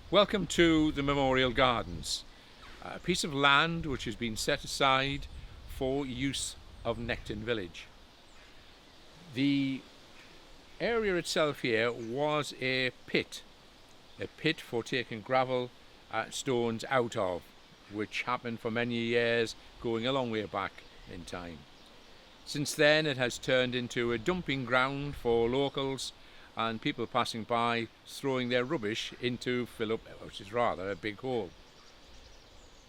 Welcome to the Memorial Gardens, a piece of land which has been set aside for use of Necton Village. The area itself here was a pit for taking gravel stones out of, which happened for many years, going a long way back in time. Since then it has turned into a dumping ground for locals and people passing by throwing their rubbish into fill up, which is rather a big hole.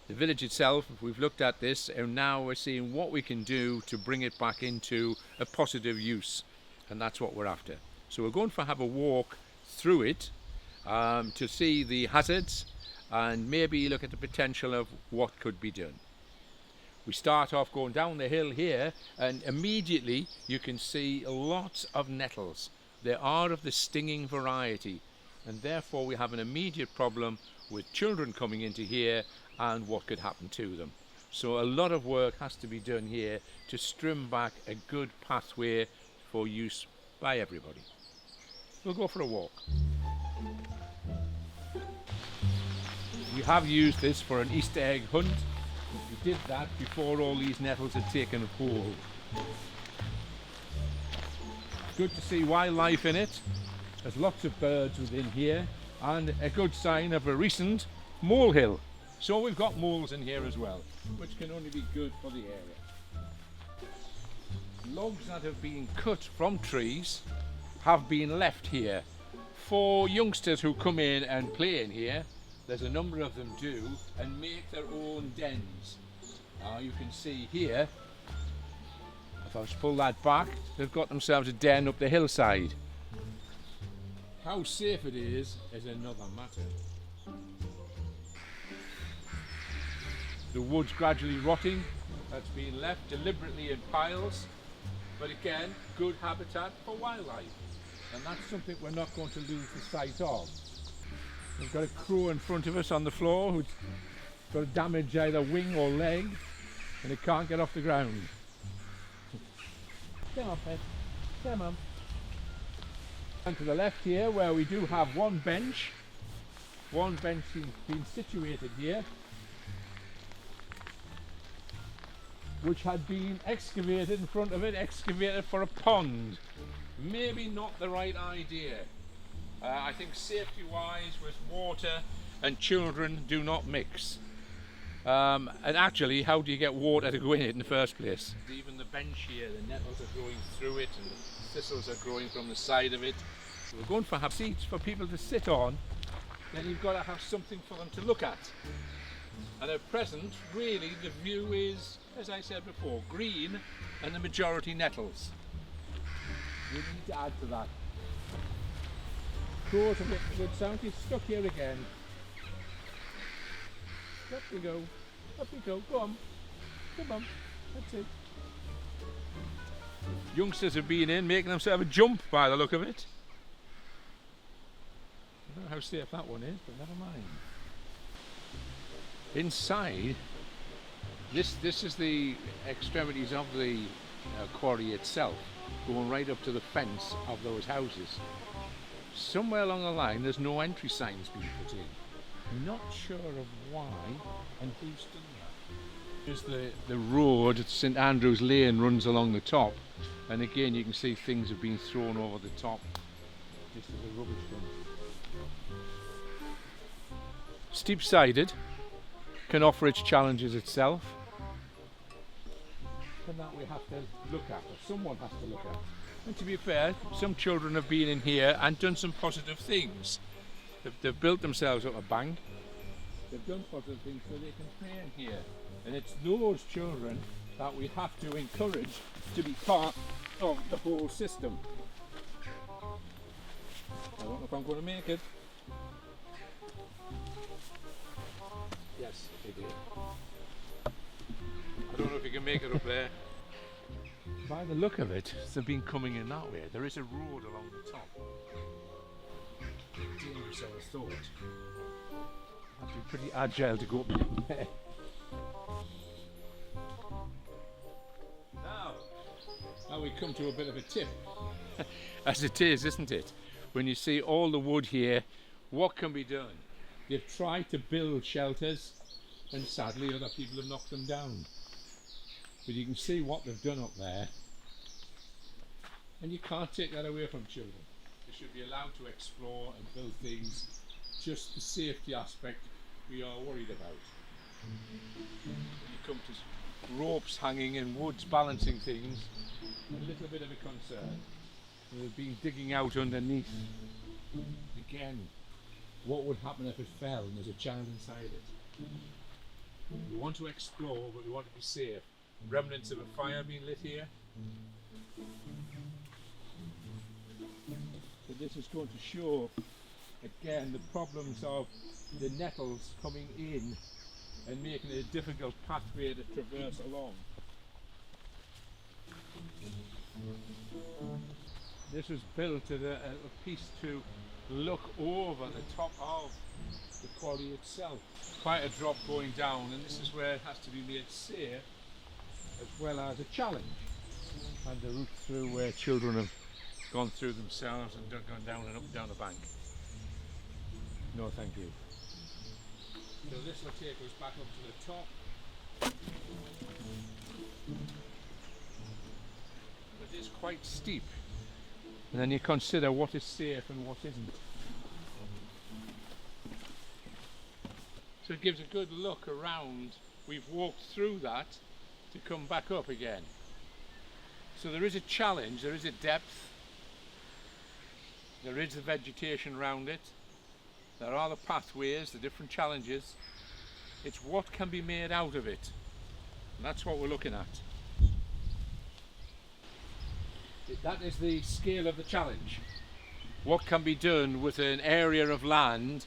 The village itself, we've looked at this and now we're seeing what we can do to bring it back into a positive use, and that's what we're after. So we're going to have a walk through it to see the hazards and maybe look at the potential of what could be done. We start off going down the hill here and immediately you can see lots of nettles. They are of the stinging variety, and therefore we have an immediate problem with children coming into here and what could happen to them. So a lot of work has to be done here to trim back a good pathway for use by everybody. We'll go for a walk. We have used this for an Easter egg hunt. We did that before all these nettles had taken hold. Good to see wildlife in it. There's lots of birds within here and a good sign of a recent molehill. So we've got moles in here as well, which can only be good for the area. Logs that have been cut from trees have been left here. For youngsters who come in and play in here, there's a number of them do and make their own dens. Now you can see here, if I was to pull that back, they've got themselves a den up the hillside. How safe it is another matter. The wood's gradually rotting. That's been left deliberately in piles. But again, good habitat for wildlife. And that's something we're not going to lose the sight of. We've got a crow in front of us on the floor who's got a damaged either wing or leg and it can't get off the ground. Come on, Pet. Come on. And to the left here, where we do have one bench being situated here, which had been excavated in front of it, excavated for a pond. Maybe not the right idea. I think safety-wise with water and children do not mix. And actually, how do you get water to go in it in the first place? Even the bench here, the nettles are growing through it and the thistles are growing from the side of it. So we're going to have seats for people to sit on, then you've got to have something for them to look at. And at present, really, the view is, as I said before, green and the majority nettles. We need to add to that. Crows are making a good sound. He's stuck here again. Up we go. Up we go. Go on. Come on. That's it. Youngsters have been in, making themselves a jump by the look of it. I don't know how safe that one is, but never mind. Inside, this is the extremities of the quarry itself, going right up to the fence of those houses. Somewhere along the line, there's no entry signs being put in. Not sure of why and who's done that. Here's the road, St Andrew's Lane runs along the top, and again you can see things have been thrown over the top just as a rubbish dump. Steep-sided, can offer its challenges itself, and that we have to look at, or someone has to look at. And to be fair, some children have been in here and done some positive things. They've built themselves up a bank. They've done positive things so they can play in here. And it's those children that we have to encourage to be part of the whole system. I don't know if I'm going to make it. Yes, I did. I don't know if you can make it up there. By the look of it, they've been coming in that way. There is a road along the top. Dangerous, I thought. Have to be pretty agile to go up there. Now we come to a bit of a tip. As it is, isn't it? When you see all the wood here, what can be done? They've tried to build shelters, and sadly other people have knocked them down. But you can see what they've done up there, and you can't take that away from children. They should be allowed to explore and build things. Just the safety aspect we are worried about. When you come to ropes hanging in woods, balancing things, a little bit of a concern. They've been digging out underneath. Again, what would happen if it fell and there's a child inside it? We want to explore, but we want to be safe. Remnants of a fire being lit here. So this is going to show, again, the problems of the nettles coming in and making it a difficult pathway to traverse along. This was built as a piece to look over the top of the quarry itself. Quite a drop going down, and this is where it has to be made safe as well as a challenge. And the route through where children have gone through themselves and gone down and up and down the bank. No, thank you. So this will take us back up to the top. It is quite steep. And then you consider what is safe and what isn't. So it gives a good look around. We've walked through that to come back up again. So there is a challenge, there is a depth, there is the vegetation around it, there are the pathways, the different challenges. It's what can be made out of it. And that's what we're looking at. That is the scale of the challenge. What can be done with an area of land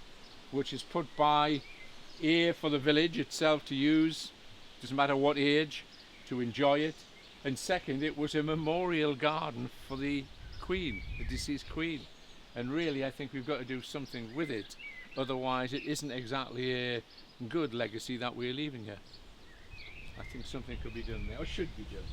which is put by for the village itself to use, doesn't matter what age, to enjoy it. And second, it was a memorial garden for the Queen, the deceased Queen. And really I think we've got to do something with it, otherwise it isn't exactly a good legacy that we're leaving here. I think something could be done there, or should be done.